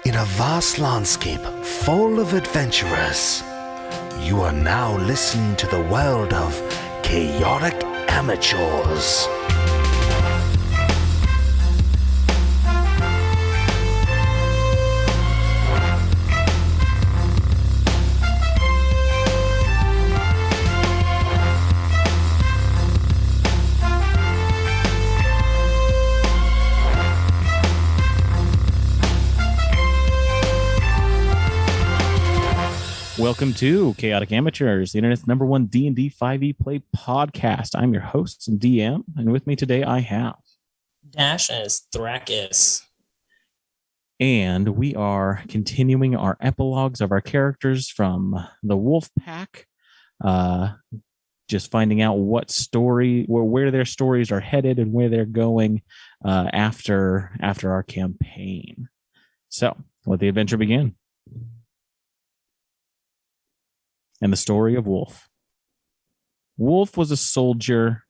In a vast landscape full of adventurers, you are now listening to the world of chaotic amateurs. Welcome to Chaotic Amateurs, the internet's number one D&D 5e play podcast. I'm your host and DM, and with me today I have Dash as Thrakis. And we are continuing our epilogues of our characters from the Wolf Pack, just finding out what story, where their stories are headed and where they're going after our campaign. So, let the adventure begin. And the story of Wolf. Wolf was a soldier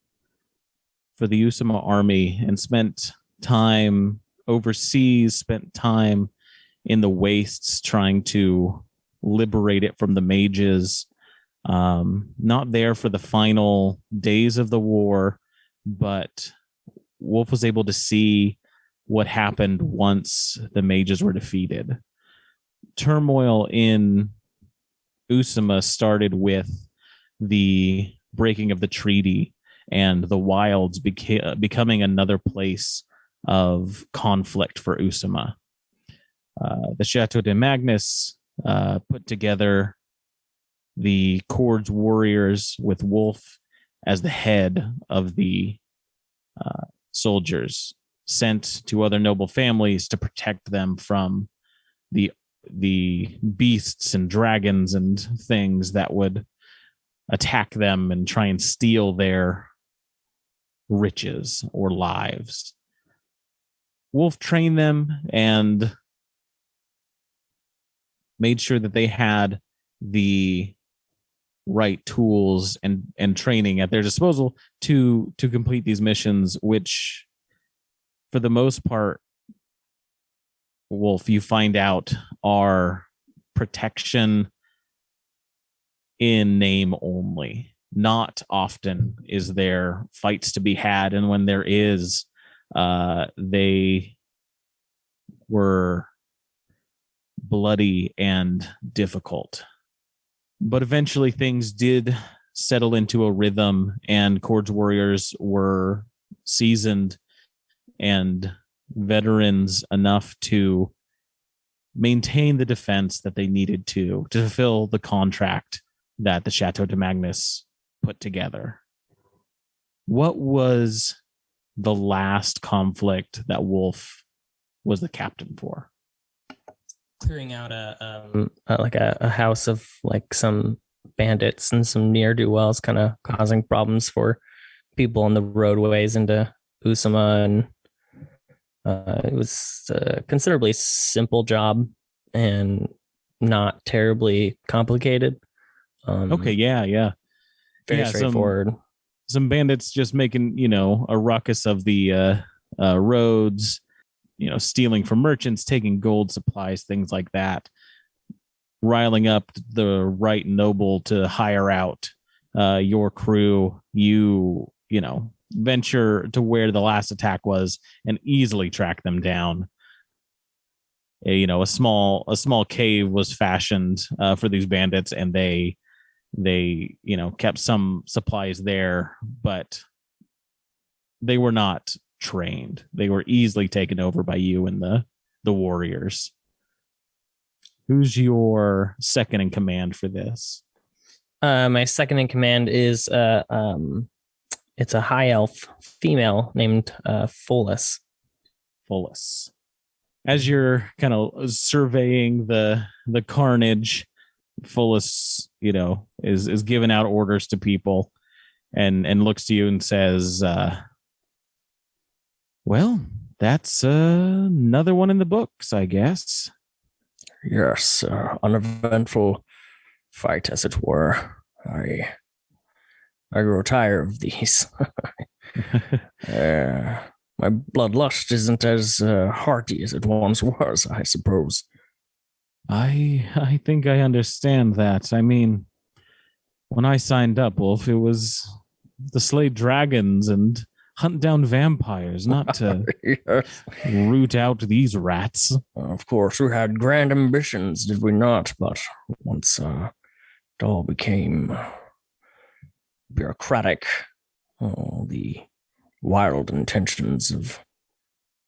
for the Usama army and spent time overseas, spent time in the wastes trying to liberate it from the mages. Not there for the final days of the war, but Wolf was able to see what happened once the mages were defeated. Turmoil in Usama started with the breaking of the treaty and the wilds becoming another place of conflict for Usama. The Chateau de Magnus put together the Cords warriors with Wolf as the head of the soldiers, sent to other noble families to protect them from the beasts and dragons and things that would attack them and try and steal their riches or lives. Wolf trained them and made sure that they had the right tools and training at their disposal to complete these missions, which for the most part, Wolf, you find out are protection in name only. Not often is there fights to be had, and when there is, they were bloody and difficult. But eventually things did settle into a rhythm, and Cords warriors were seasoned and veterans enough to maintain the defense that they needed to fulfill the contract that the Chateau de Magnus put together. What was the last conflict that Wolf was the captain for? Clearing out a house of like some bandits and some ne'er-do-wells, kind of causing problems for people on the roadways into Usama, and it was a considerably simple job and not terribly complicated. Okay, yeah. Very straightforward. Some bandits just making, a ruckus of the roads, stealing from merchants, taking gold supplies, things like that. Riling up the right noble to hire out your crew. You venture to where the last attack was and easily track them down. A small cave was fashioned for these bandits, and they kept some supplies there, but they were not trained. They were easily taken over by you and the warriors. Who's your second in command for this? My second in command is it's a high elf female named Follis. As you're kind of surveying the carnage, Follis, is giving out orders to people and looks to you and says, well, that's another one in the books, I guess. Yes, uneventful fight, as it were. I grow tired of these. My bloodlust isn't as hearty as it once was, I suppose. I think I understand that. I mean, when I signed up, Wolf, it was to slay dragons and hunt down vampires, not to Yes. root out these rats. Of course, we had grand ambitions, did we not? But once it all became bureaucratic, the wild intentions of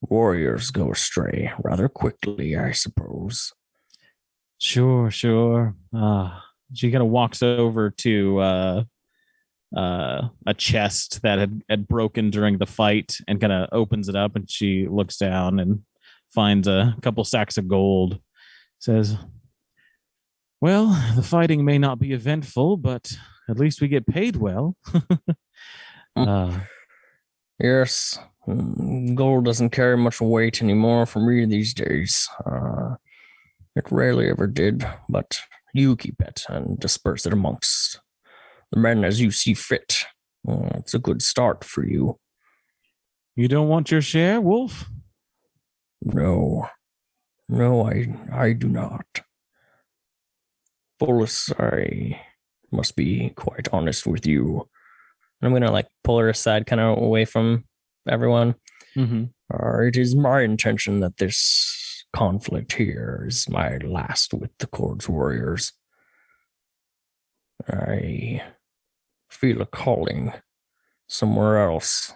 warriors go astray rather quickly, I suppose. Sure, sure. She kind of walks over to a chest that had broken during the fight and kind of opens it up, and she looks down and finds a couple sacks of gold. Says, well, the fighting may not be eventful, but at least we get paid well. Yes, gold doesn't carry much weight anymore for me these days. It rarely ever did, but you keep it and disperse it amongst the men as you see fit. It's a good start for you. You don't want your share, Wolf? No, I do not. Bolus, I must be quite honest with you. I'm gonna pull her aside, kind of away from everyone. Mm-hmm. It is my intention that this conflict here is my last with the Chord's warriors. I feel a calling somewhere else.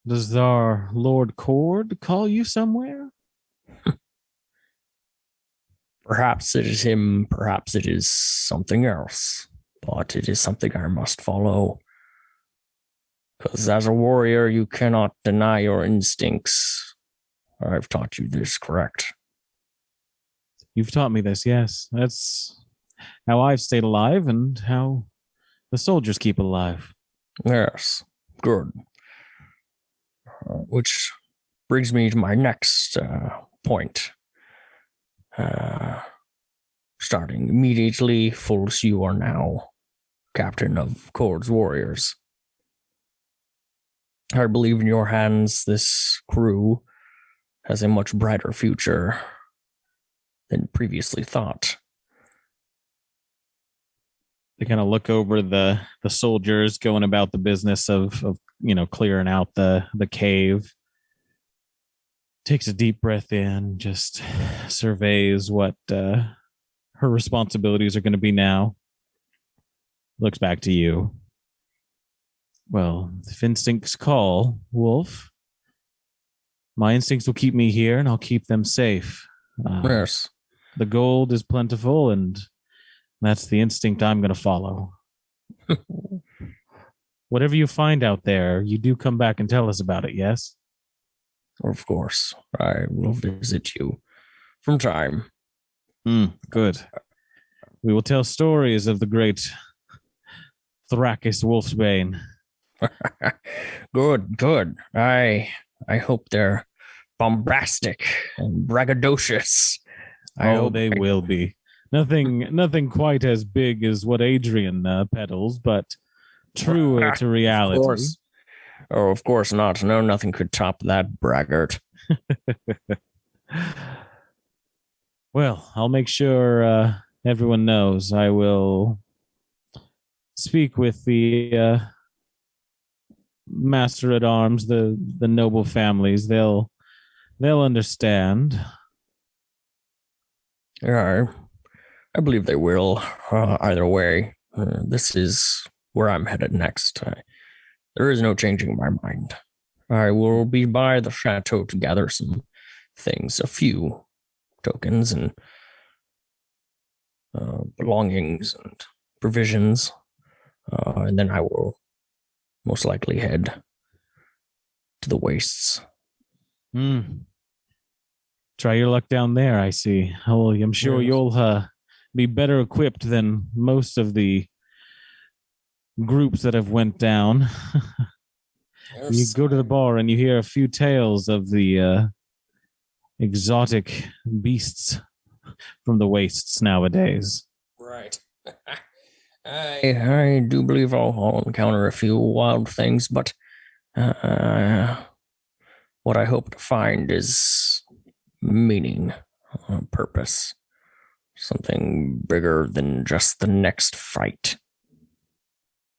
Does our Lord Cord call you somewhere? Perhaps it is him, perhaps it is something else, but it is something I must follow. Because as a warrior, you cannot deny your instincts. I've taught you this, correct? You've taught me this, yes. That's how I've stayed alive and how the soldiers keep alive. Yes, good. Which brings me to my next point. Starting immediately, Fulus, you are now captain of Chord's warriors. I believe in your hands this crew has a much brighter future than previously thought. They kind of look over the soldiers going about the business of clearing out the cave. Takes a deep breath in, just surveys what her responsibilities are going to be now. Looks back to you. Well, if instincts call, Wolf, my instincts will keep me here and I'll keep them safe. Yes. The gold is plentiful and that's the instinct I'm going to follow. Whatever you find out there, you do come back and tell us about it, yes? Of course. I will visit you from time. Good. We will tell stories of the great Thrakis Wolfsbane. Good. I hope they're bombastic and braggadocious. They will be. Nothing quite as big as what Adrian peddles, but truer to reality. Of course. Oh, of course not. No, nothing could top that braggart. Well, I'll make sure everyone knows. I will speak with the master at arms, the noble families. They'll understand. Yeah, I believe they will. Either way, this is where I'm headed next. There is no changing my mind. I will be by the chateau to gather some things, a few tokens and belongings and provisions, and then I will most likely head to the wastes. Try your luck down there, I see. Oh, I'm sure you'll be better equipped than most of the groups that have went down. Yes. You go to the bar and you hear a few tales of the exotic beasts from the wastes nowadays. Right. I do believe I'll encounter a few wild things, but what I hope to find is meaning. a purpose, something bigger than just the next fight.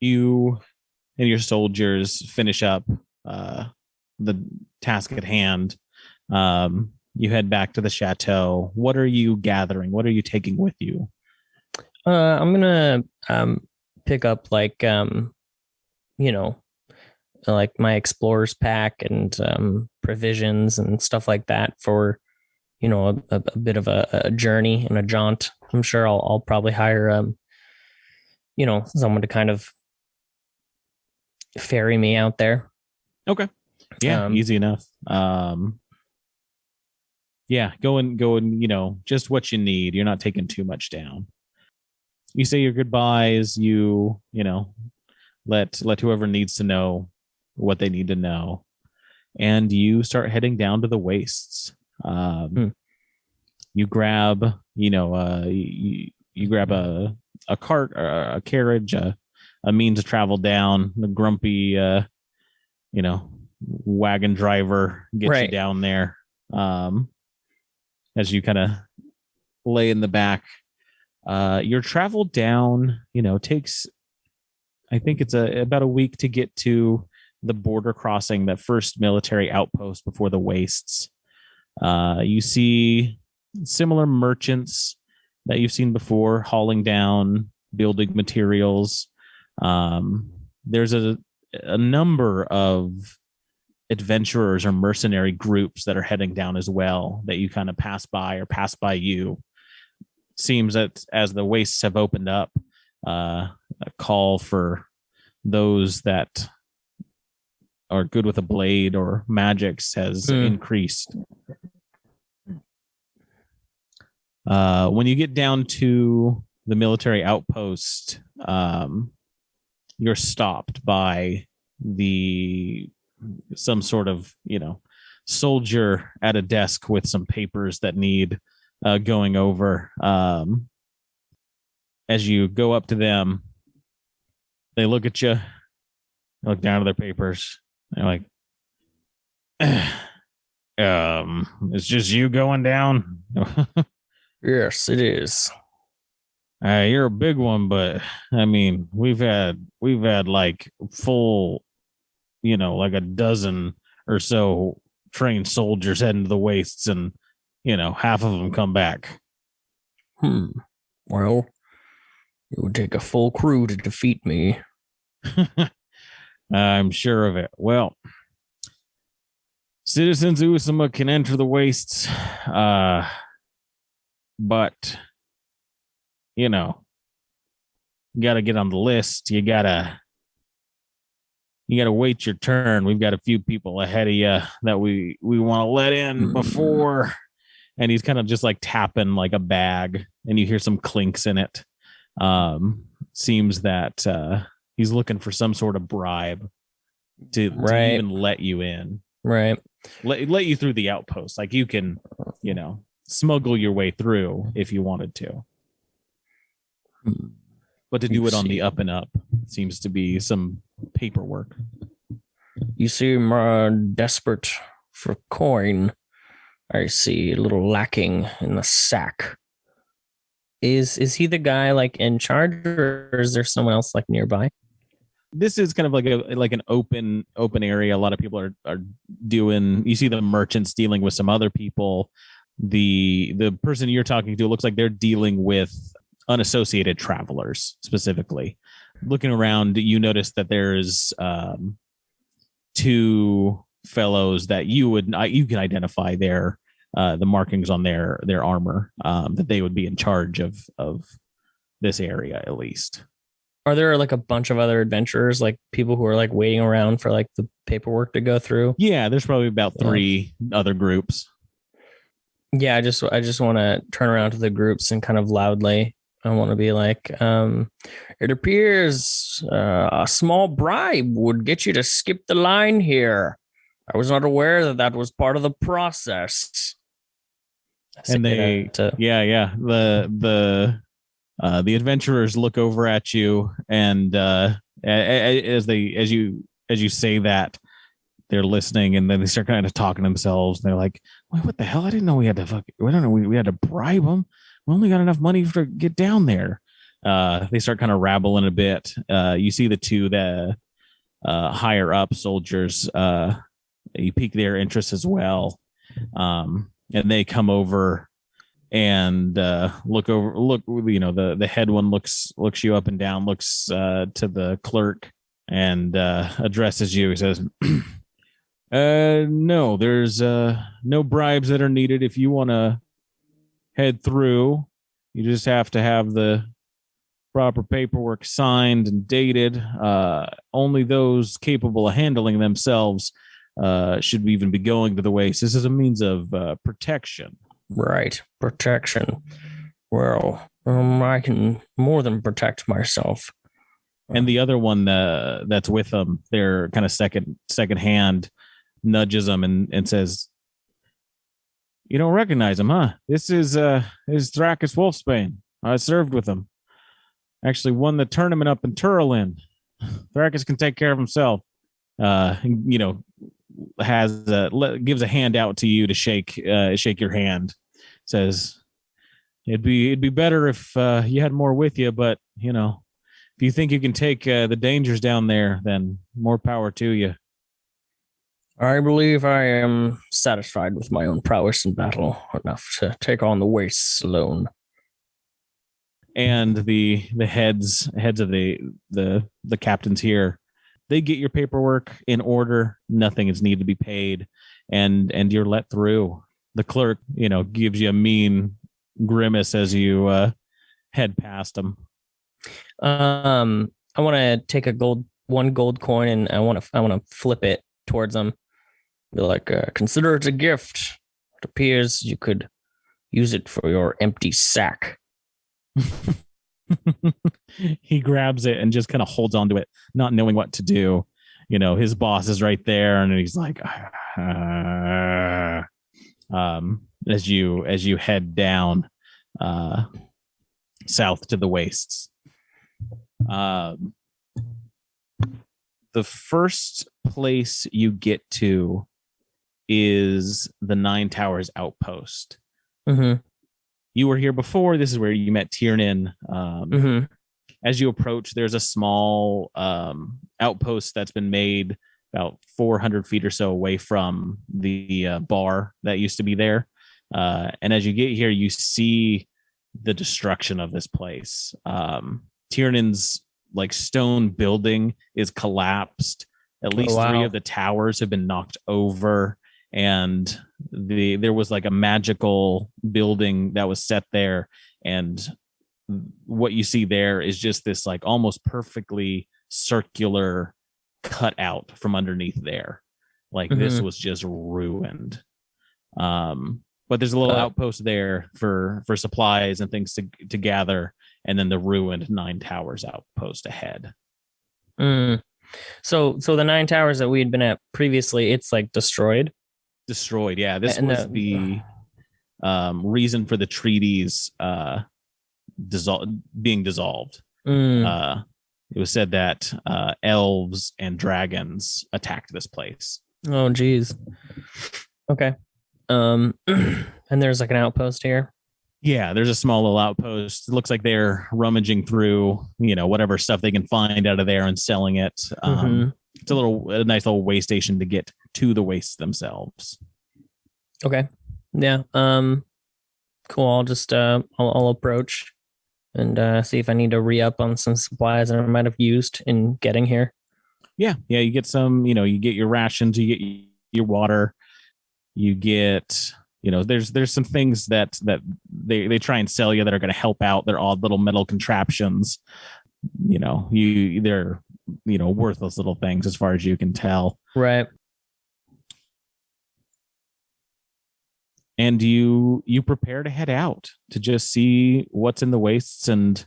You and your soldiers finish up the task at hand. You head back to the chateau. What are you gathering? What are you taking with you? I'm gonna pick up like like my explorer's pack and provisions and stuff like that for a bit of a journey and a jaunt. I'm sure I'll probably hire someone to kind of ferry me out there. Okay. Yeah, easy enough. Yeah, go and just what you need. You're not taking too much down. You say your goodbyes, you let whoever needs to know what they need to know. And you start heading down to the wastes. You grab, you grab a cart or a carriage, a means to travel down. The grumpy, wagon driver gets you down there. As you kind of lay in the back, your travel down, takes, I think it's about a week to get to the border crossing, that first military outpost before the wastes. You see similar merchants that you've seen before hauling down building materials. There's a number of adventurers or mercenary groups that are heading down as well that you kind of pass by or pass by you. Seems that as the wastes have opened up, a call for those that are good with a blade or magics has increased. When you get down to the military outpost, you're stopped by some sort of soldier at a desk with some papers that need going over. As you go up to them, they look at you, look down at their papers. They're like, it's just you going down. Yes, it is. You're a big one, but I mean, we've had like full, like a dozen or so trained soldiers heading to the wastes, and half of them come back. Well, it would take a full crew to defeat me. I'm sure of it. Well, citizens Usama can enter the wastes, but you got to get on the list. You gotta wait your turn. We've got a few people ahead of you that we want to let in before. And he's kind of just like tapping like a bag, and you hear some clinks in it. Seems that he's looking for some sort of bribe to even let you in. Right. Let you through the outpost. Like you can, smuggle your way through if you wanted to. But to do it on the up and up seems to be some paperwork. You seem desperate for coin. I see a little lacking in the sack. Is he the guy like in charge, or is there someone else like nearby? This is kind of like an open area. A lot of people are doing. You see the merchants dealing with some other people. The person you're talking to, it looks like they're dealing with unassociated travelers specifically. Looking around, you notice that there's two fellows that you can identify their the markings on their armor, that they would be in charge of this area at least. Are there like a bunch of other adventurers, like people who are like waiting around for like the paperwork to go through? Yeah, there's probably about 3 other groups. Yeah, I just want to turn around to the groups and kind of loudly, I want to be like, it appears a small bribe would get you to skip the line here. I was not aware that was part of the process. And they, the adventurers look over at you, and as you say that, they're listening, and then they start kind of talking to themselves. And they're like, "Wait, what the hell? I didn't know we had to we don't know we had to bribe them. We only got enough money to get down there." They start kind of rabbling a bit. You see the two that higher up soldiers. You pique their interest as well, and they come over and look. The head one looks you up and down, looks to the clerk, and addresses you. He says, no, there's no bribes that are needed. If you want to head through, you just have to have the proper paperwork signed and dated. Only those capable of handling themselves should even be going to the waste. This is a means of protection. Right. Protection. Well, I can more than protect myself. And the other one that's with them, they're kind of second hand, nudges them and says, "You don't recognize him, huh? This is Thrakus Wolfsbane. I served with him. Actually won the tournament up in Turlin. Thrakus can take care of himself." Gives a hand out to you to shake your hand. Says, it'd be better if you had more with you, but if you think you can take the dangers down there, then more power to you. I believe I am satisfied with my own prowess in battle enough to take on the wastes alone. And the heads of the captains here, they get your paperwork in order. Nothing is needed to be paid, and you're let through. The clerk, gives you a mean grimace as you head past them. I want to take one gold coin, and I want to flip it towards them. Be like, consider it a gift. It appears you could use it for your empty sack. He grabs it and just kind of holds onto it, not knowing what to do. His boss is right there, and he's like, as you head down south to the wastes. The first place you get to is the Nine Towers outpost. Mm-hmm. You were here before. This is where you met Tiernan. Mm-hmm. As you approach, there's a small outpost that's been made about 400 feet or so away from the bar that used to be there. And as you get here, you see the destruction of this place. Tiernan's stone building is collapsed. At least 3 of the towers have been knocked over, and there was a magical building that was set there, and what you see there is just this almost perfectly circular cutout from underneath there. This was just ruined. But there's a little outpost there for supplies and things to gather, and then the ruined Nine Towers outpost ahead. So the 9 towers that we had been at previously, it's destroyed. Destroyed, yeah. This was the reason for the treaties being dissolved. It was said that elves and dragons attacked this place. Oh, geez. Okay. And there's an outpost here. Yeah, there's a small little outpost. It looks like they're rummaging through, whatever stuff they can find out of there and selling it. It's a nice little way station to get to the wastes themselves. Okay. Yeah. Cool. I'll just I'll approach and see if I need to re-up on some supplies that I might have used in getting here. Yeah. You get some, you get your rations, you get your water, you get, there's some things that they try and sell you that are going to help out. They're odd little metal contraptions. They're worthless little things as far as you can tell. Right. And you prepare to head out to just see what's in the wastes, and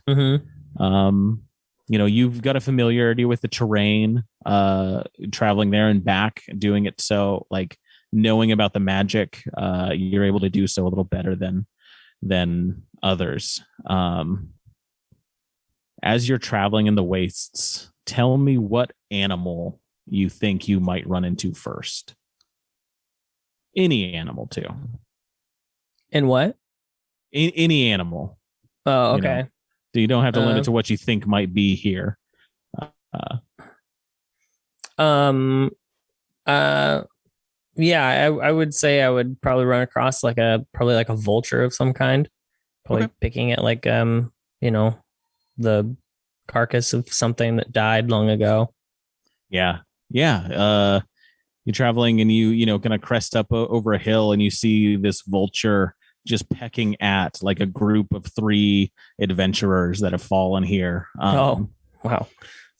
you've got a familiarity with the terrain, traveling there and back, doing it so knowing about the magic, you're able to do so a little better than others. As you're traveling in the wastes, tell me what animal you think you might run into first. Any animal too. In what? Any animal. Oh, okay. You don't have to limit to what you think might be here. Yeah, I would say I would probably run across like a vulture of some kind. Probably picking at like the carcass of something that died long ago. Yeah. You're traveling and you kind of crest up over a hill and you see this vulture just pecking at like a group of 3 adventurers that have fallen here. Oh, wow.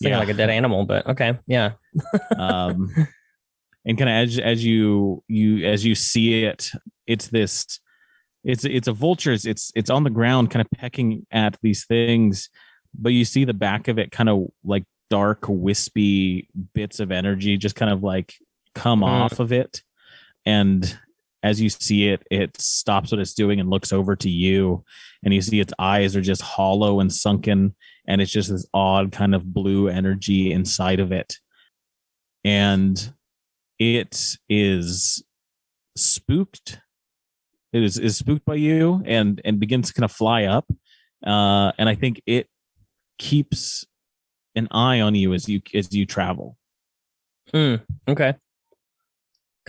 Thinking like a dead animal, but okay. Yeah. And kind of as you see it, it's a vulture. It's on the ground kind of pecking at these things, but you see the back of it kind of like dark, wispy bits of energy just kind of like come off of it. And as you see it, it stops what it's doing and looks over to you. And you see its eyes are just hollow and sunken. And it's just this odd kind of blue energy inside of it. And it is spooked. It is spooked by you and begins to kind of fly up. And I think it keeps an eye on you as you travel. Okay. Kind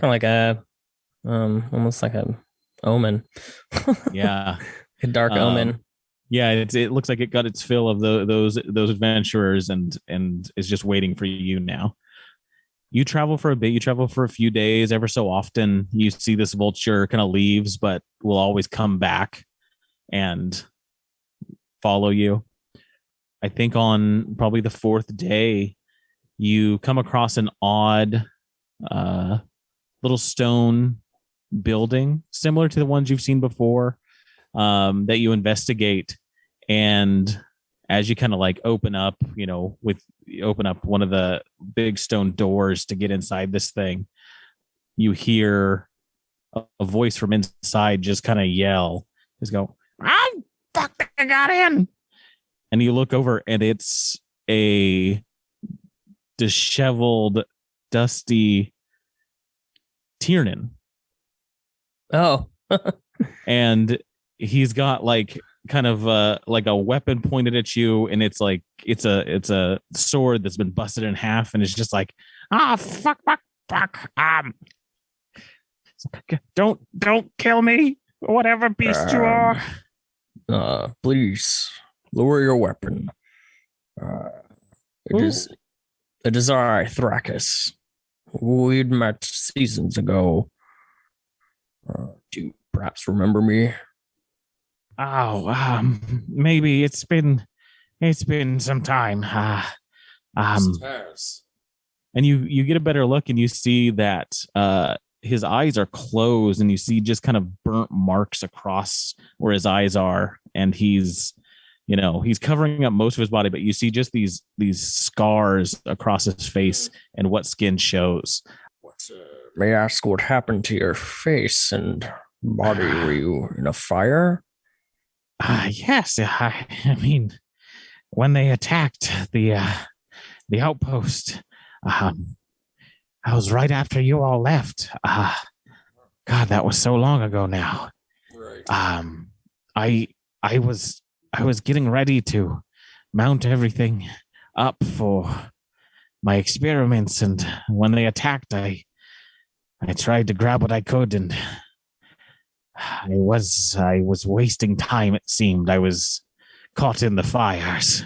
of like a almost like a omen. Yeah. A dark omen. Yeah, it looks like it got its fill of those adventurers and is just waiting for you now. You travel for a bit. You travel for a few days. Ever so often, you see this vulture kind of leaves, but will always come back and follow you. I think on probably the 4th day, you come across an odd little stone building similar to the ones you've seen before that you investigate. And as you kind of like open up one of the big stone doors to get inside this thing, you hear a voice from inside just kind of yell, just go, "Oh, fuck, I got in." And you look over and it's a disheveled, dusty Tiernan. Oh. And he's got like kind of like a weapon pointed at you, and it's like it's a sword that's been busted in half, and it's just like, fuck, don't kill me, whatever beast you are. Please lower your weapon. It is I, Thrakus. We'd met seasons ago. Do you perhaps remember me? Oh, maybe it's been some time. And you get a better look and you see that his eyes are closed, and you see just kind of burnt marks across where his eyes are, and he's covering up most of his body, but you see just these scars across his face and what skin shows. May I ask what happened to your face and body? Were you in a fire? Yes. I mean, when they attacked the outpost, I was right after you all left. God, that was so long ago now. Right. I was getting ready to mount everything up for my experiments, and when they attacked, I tried to grab what I could, and I was wasting time, it seemed. I was caught in the fires.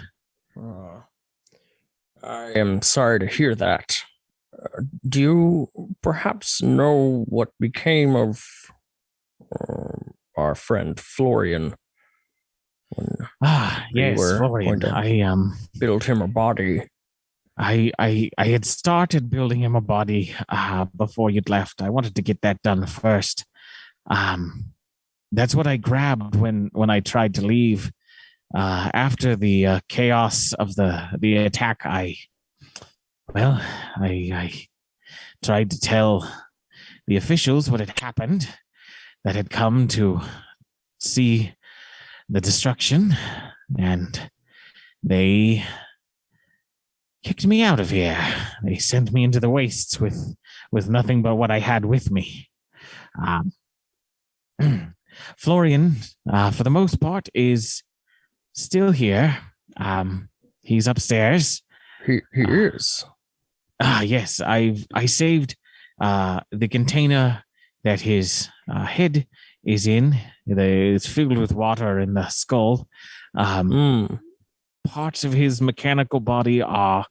I am sorry to hear that. Do you perhaps know what became of our friend Florian? Yes, Florian. I build him a body. I had started building him a body before you'd left. I wanted to get that done first. That's what I grabbed when I tried to leave. After the chaos of the attack, I tried to tell the officials what had happened, that had come to see the destruction, and they kicked me out of here. They sent me into the wastes with nothing but what I had with me. Um, Florian, for the most part, is still here. He's upstairs. He is. Yes, I saved the container that his head is in. It's filled with water in the skull. Parts of his mechanical body are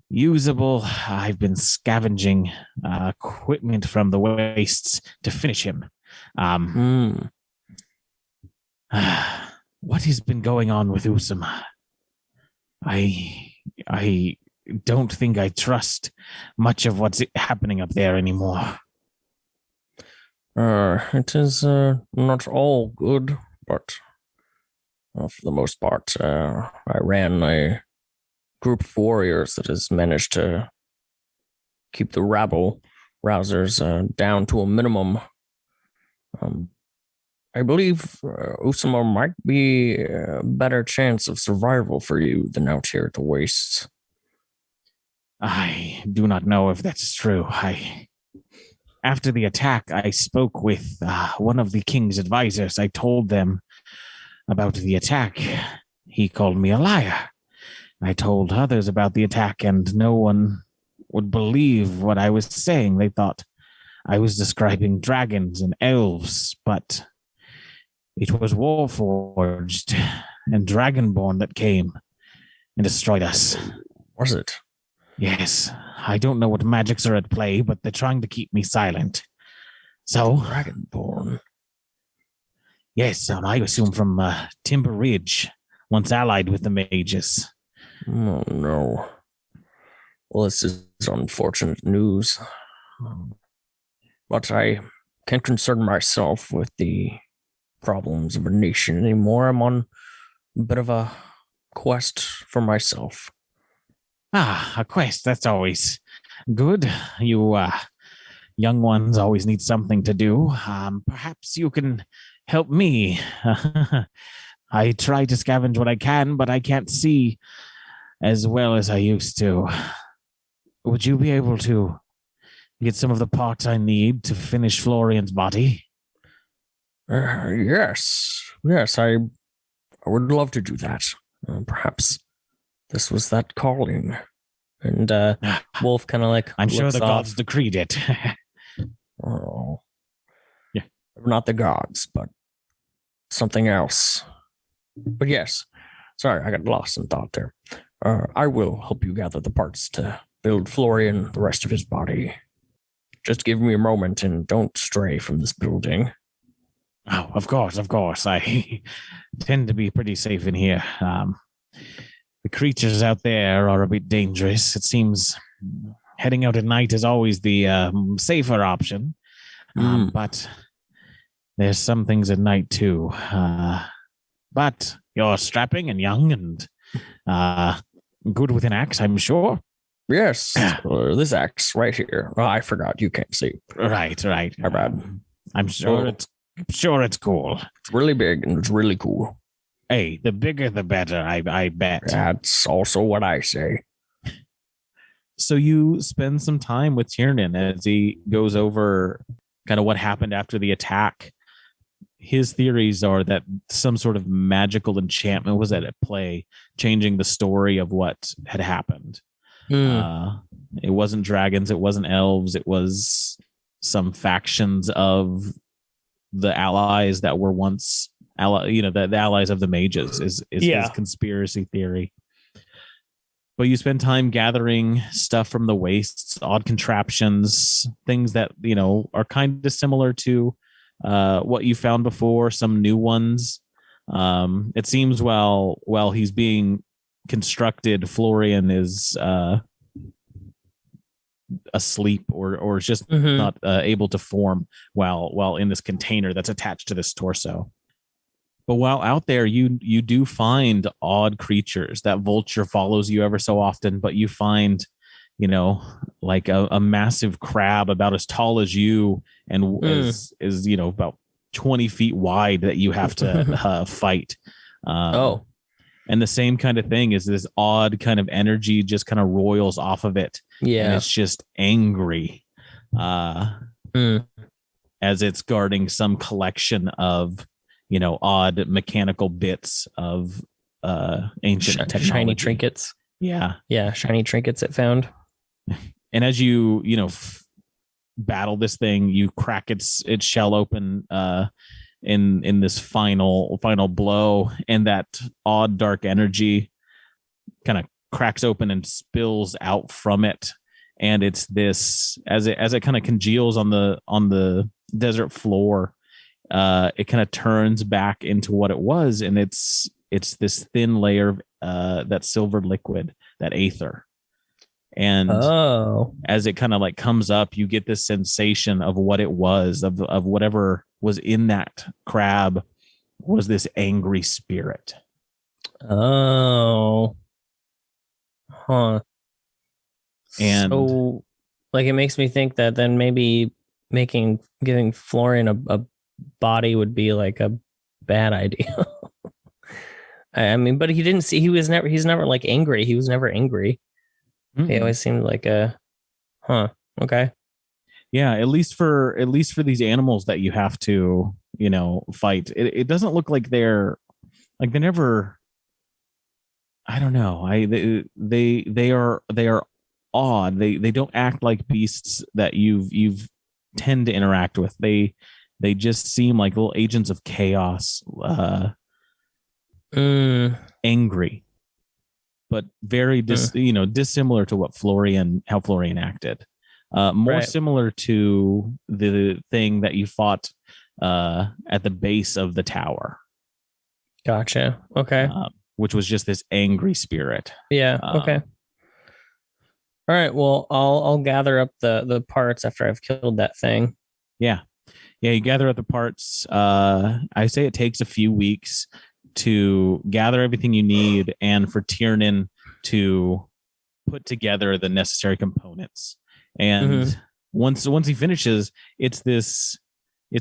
usable. I've been scavenging equipment from the wastes to finish him. What has been going on with Usama? I don't think I trust much of what's happening up there anymore. It is not all good, but for the most part, I ran a group of warriors that has managed to keep the rabble rousers down to a minimum. I believe Usama might be a better chance of survival for you than out here at the wastes. I do not know if that's true. After the attack, I spoke with one of the king's advisors. I told them about the attack. He called me a liar. I told others about the attack, and no one would believe what I was saying. They thought I was describing dragons and elves, but it was Warforged and Dragonborn that came and destroyed us. Was it? Yes. I don't know what magics are at play, but they're trying to keep me silent. So... Dragonborn. Yes, and I assume from Timber Ridge, once allied with the mages. Oh, no. Well, this is unfortunate news. But I can't concern myself with the problems of a nation anymore. I'm on a bit of a quest for myself. A quest, that's always good. You young ones always need something to do. Perhaps you can help me. I try to scavenge what I can, but I can't see as well as I used to. Would you be able to get some of the parts I need to finish Florian's body? Yes, I would love to do that. Perhaps this was that calling. And Wolf kind of like I'm sure the off. gods decreed it. Oh. Yeah. Not the gods, but something else. But yes. Sorry, I got lost in thought there. I will help you gather the parts to build Florian, the rest of his body. Just give me a moment and don't stray from this building. Oh, of course. I tend to be pretty safe in here. The creatures out there are a bit dangerous. It seems heading out at night is always the safer option. But there's some things at night too. But you're strapping and young and good with an axe, I'm sure. Yes, this axe right here. Oh, I forgot you can't see. Right. My bad. I'm sure it's cool. It's really big and it's really cool. Hey, the bigger the better, I bet. That's also what I say. So you spend some time with Tiernan as he goes over kind of what happened after the attack. His theories are that some sort of magical enchantment was at play, changing the story of what had happened. It wasn't dragons, it wasn't elves, it was some factions of the allies that were once the allies of the mages is his conspiracy theory. But you spend time gathering stuff from the wastes, odd contraptions, things that are kind of similar to what you found before, some new ones. It seems while he's being constructed, Florian is asleep or just not able to form while in this container that's attached to this torso. But while out there, you do find odd creatures. That vulture follows you ever so often, but you find, like a massive crab about as tall as you and is about 20 feet wide that you have to fight. And the same kind of thing is this odd kind of energy just kind of roils off of it. Yeah. And it's just angry as it's guarding some collection of, odd mechanical bits of ancient technology. Shiny trinkets. Yeah. Yeah. Shiny trinkets it found. And as you, battle this thing, you crack its shell open in this final blow, and that odd dark energy kind of cracks open and spills out from it, and it's this as it kind of congeals on the desert floor, it kind of turns back into what it was, and it's this thin layer of that silver liquid, that aether. And as it kind of like comes up, you get this sensation of what it was, of whatever was in that crab was this angry spirit. Oh. Huh. And so, like, it makes me think that then maybe giving Florian a body would be like a bad idea. I mean, but he's never like angry. He was never angry. Mm-mm. He always seemed like okay. Yeah, at least for these animals that you have to, fight. It doesn't look like they're never, I don't know. They are odd. They don't act like beasts that you've tend to interact with. They just seem like little agents of chaos, angry, but very dissimilar to how Florian acted. More similar to the thing that you fought at the base of the tower. Gotcha. Okay. Which was just this angry spirit. Yeah. Okay. All right. Well, I'll gather up the parts after I've killed that thing. Yeah. You gather up the parts. I say it takes a few weeks to gather everything you need, and for Tiernan to put together the necessary components. And once he finishes, it's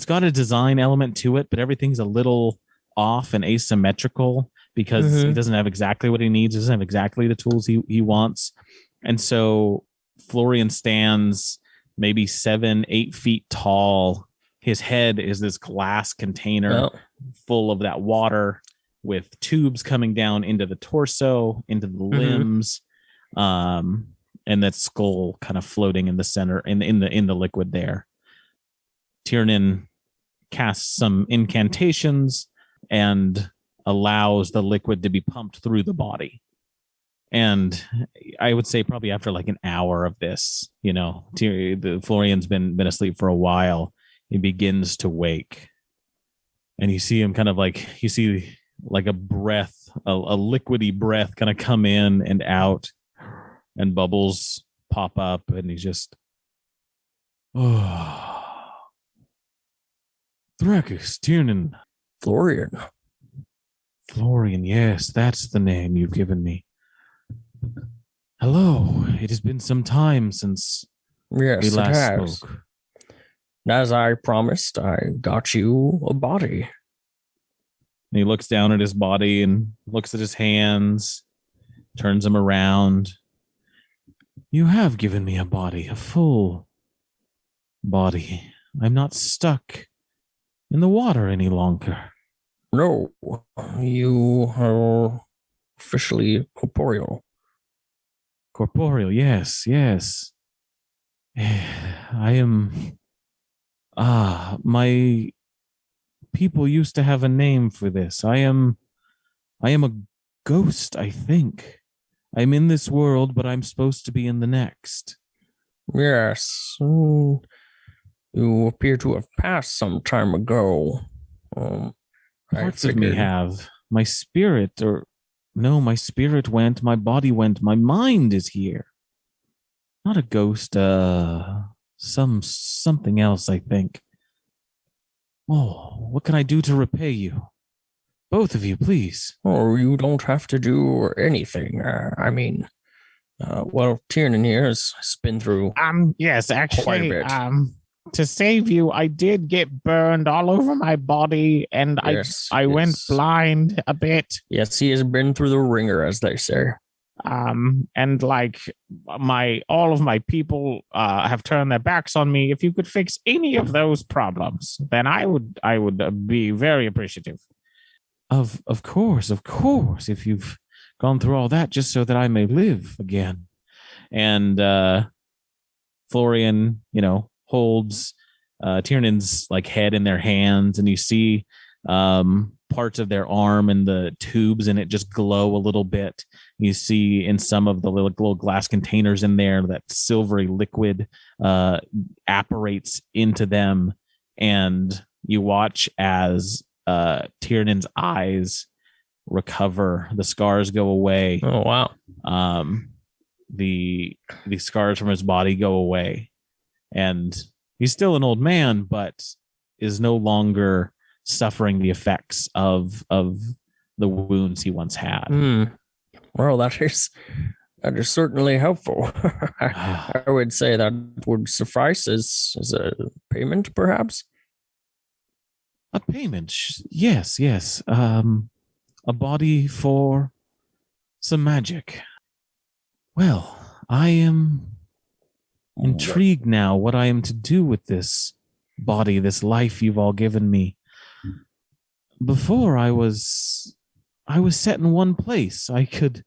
got a design element to it, but everything's a little off and asymmetrical because he doesn't have exactly what he needs. He doesn't have exactly the tools he wants. And so Florian stands maybe 7-8 feet tall. His head is this glass container full of that water, with tubes coming down into the torso, into the limbs, and that skull kind of floating in the center, in the liquid there. Tiernan casts some incantations and allows the liquid to be pumped through the body. And I would say probably after like an hour of this, the Florian's been asleep for a while. He begins to wake, and you see him kind of like a breath, a liquidy breath kind of come in and out, and bubbles pop up, and he's just, Thrakus, Tiernan. Florian, yes, that's the name you've given me. Hello, it has been some time since we last spoke. As I promised, I got you a body. And he looks down at his body and looks at his hands, turns them around. You have given me a body, a full body. I'm not stuck in the water any longer. No, you are officially corporeal. Corporeal, yes. I am... my people used to have a name for this. I am a ghost, I think. I'm in this world, but I'm supposed to be in the next. Yes. You appear to have passed some time ago. Parts of me have. My spirit went, my body went, my mind is here. Not a ghost, something else, I think. Oh, what can I do to repay you? Both of you, please. Oh, you don't have to do anything. Tiernan here has been through yes, actually, to save you, I did get burned all over my body, and I went blind a bit. Yes, he has been through the ringer, as they say. And like all of my people have turned their backs on me. If you could fix any of those problems, then I would be very appreciative. Of course. If you've gone through all that just so that I may live again. And Florian, holds Tiernan's like head in their hands, and you see parts of their arm and the tubes in it just glow a little bit. You see in some of the little glass containers in there that silvery liquid apparates into them, and you watch as Tiernan's eyes recover. The scars go away. Oh wow! The scars from his body go away, and he's still an old man, but is no longer suffering the effects of the wounds he once had. Well, that is certainly helpful. I would say that would suffice as a payment, perhaps. A payment, yes. A body for some magic. Well, I am intrigued now what I am to do with this body, this life you've all given me. Before I was set in one place. I could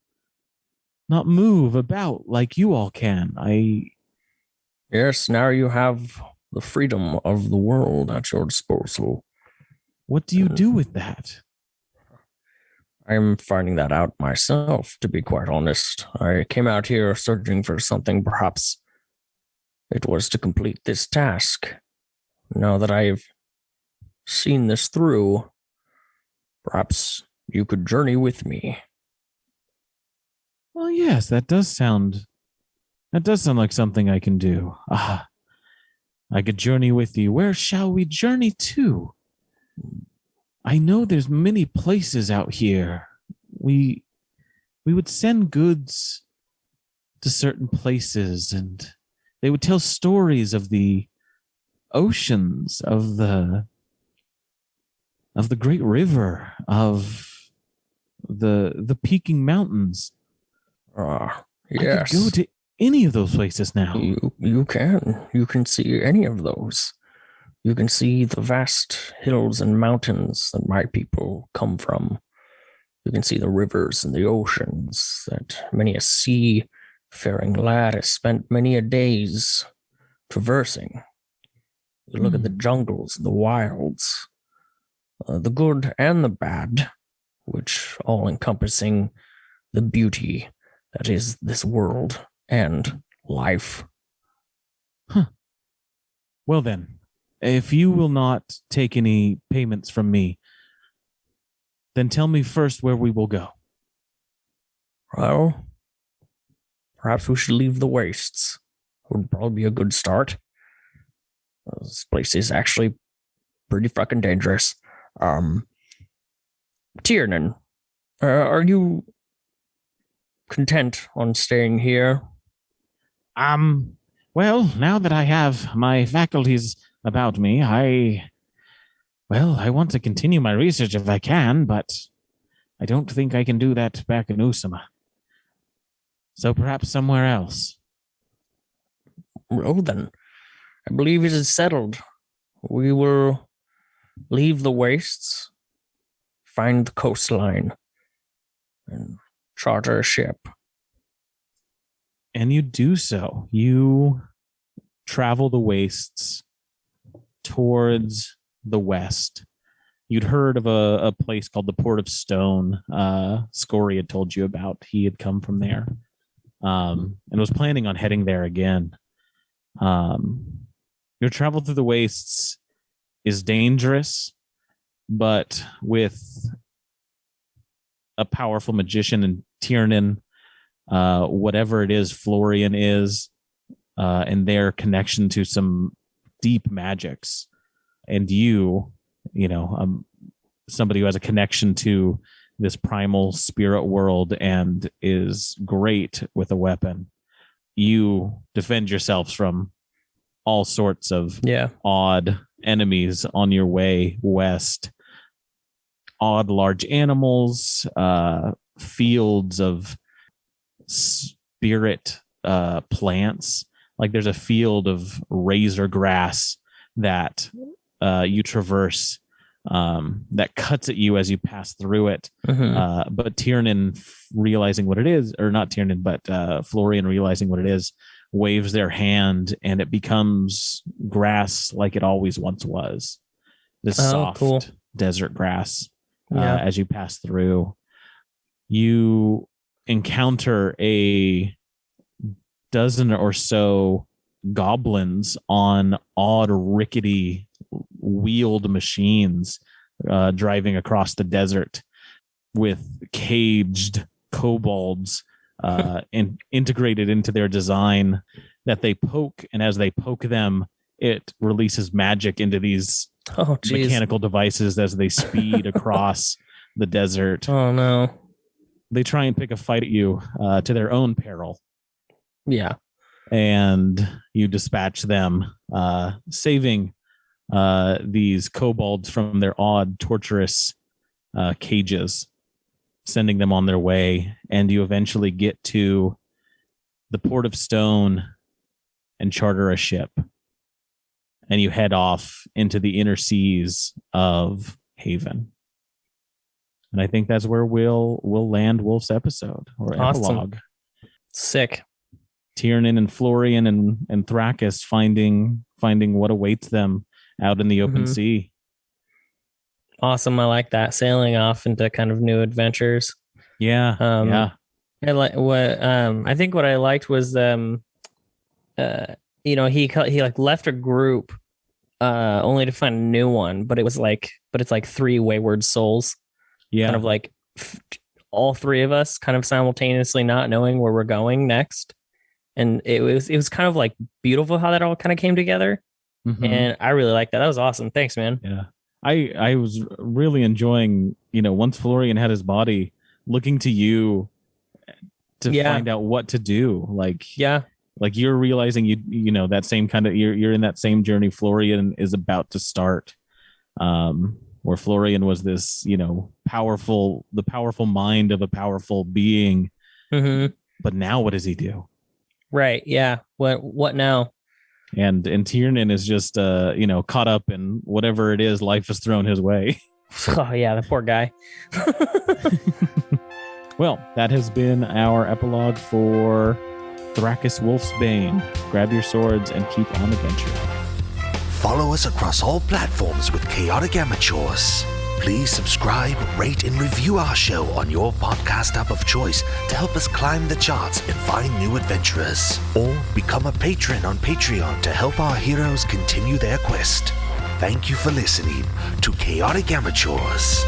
not move about like you all can. Yes, now you have the freedom of the world at your disposal. What do you do with that? I'm finding that out myself, to be quite honest. I came out here searching for something. Perhaps it was to complete this task. Now that I've seen this through, perhaps you could journey with me. Well, yes, that does sound like something I can do. I could journey with you. Where shall we journey to? I know there's many places out here. We would send goods to certain places, and they would tell stories of the oceans, of the great river, of the peaking mountains. Yes. I could go to any of those places now. You can see any of those. You can see the vast hills and mountains that my people come from. You can see the rivers and the oceans that many a seafaring lad has spent many a days traversing. You look at the jungles and the wilds, the good and the bad, which all encompassing the beauty that is this world and life. Well then, if you will not take any payments from me, then tell me first where we will go. Well, perhaps we should leave the wastes. Would probably be a good start. This place is actually pretty fucking dangerous. Tiernan, are you content on staying here? Well, now that I have my faculties about me, I want to continue my research if I can, but I don't think I can do that back in Usama. So perhaps somewhere else. Well then, I believe it is settled. We will leave the wastes, find the coastline, and charter a ship. And you do so. You travel the wastes towards the west. You'd heard of a place called the Port of Stone. Scory had told you about. He had come from there and was planning on heading there again. Your travel through the wastes is dangerous, but with a powerful magician in Tiernan, whatever it is Florian is, and their connection to some deep magics, and somebody who has a connection to this primal spirit world and is great with a weapon, you defend yourselves from all sorts of Yeah. odd enemies on your way west. Odd large animals, fields of spirit plants. Like there's a field of razor grass that you traverse that cuts at you as you pass through it. But Tiernan, realizing what it is, or not Tiernan, but Florian realizing what it is, waves their hand and it becomes grass like it always once was. This soft desert grass. As you pass through, you encounter a dozen or so goblins on odd, rickety, wheeled machines driving across the desert with caged kobolds integrated into their design that they poke. And as they poke them, it releases magic into these mechanical devices as they speed across the desert. Oh, no. They try and pick a fight at you to their own peril. Yeah. And you dispatch them, saving these kobolds from their odd, torturous cages, sending them on their way. And you eventually get to the Port of Stone and charter a ship. And you head off into the inner seas of Haven. And I think that's where we'll land Wolf's episode or epilogue. Sick. Tiernan and Florian and Thrakis finding what awaits them out in the open sea. Awesome. I like that. Sailing off into kind of new adventures. Yeah. I like what I think what I liked was he like left a group only to find a new one, but it's like 3 wayward souls. Yeah. Kind of like all 3 of us kind of simultaneously not knowing where we're going next. And it was kind of like beautiful how that all kind of came together. And I really like that. That was awesome. Thanks, man. Yeah. I was really enjoying, once Florian had his body, looking to you to find out what to do. Like you're realizing that same kind of you're in that same journey Florian is about to start, where Florian was this the powerful mind of a powerful being, but now what does he do? Right. Yeah. What now? And Tiernan is just caught up in whatever it is life has thrown his way. Oh yeah, the poor guy. Well, that has been our epilogue for Thrakis Wolf's Bane. Grab your swords and keep on adventure. Follow us across all platforms with Chaotic Amateurs. Please subscribe, rate, and review our show on your podcast app of choice to help us climb the charts and find new adventurers. Or become a patron on Patreon to help our heroes continue their quest. Thank you for listening to Chaotic Amateurs.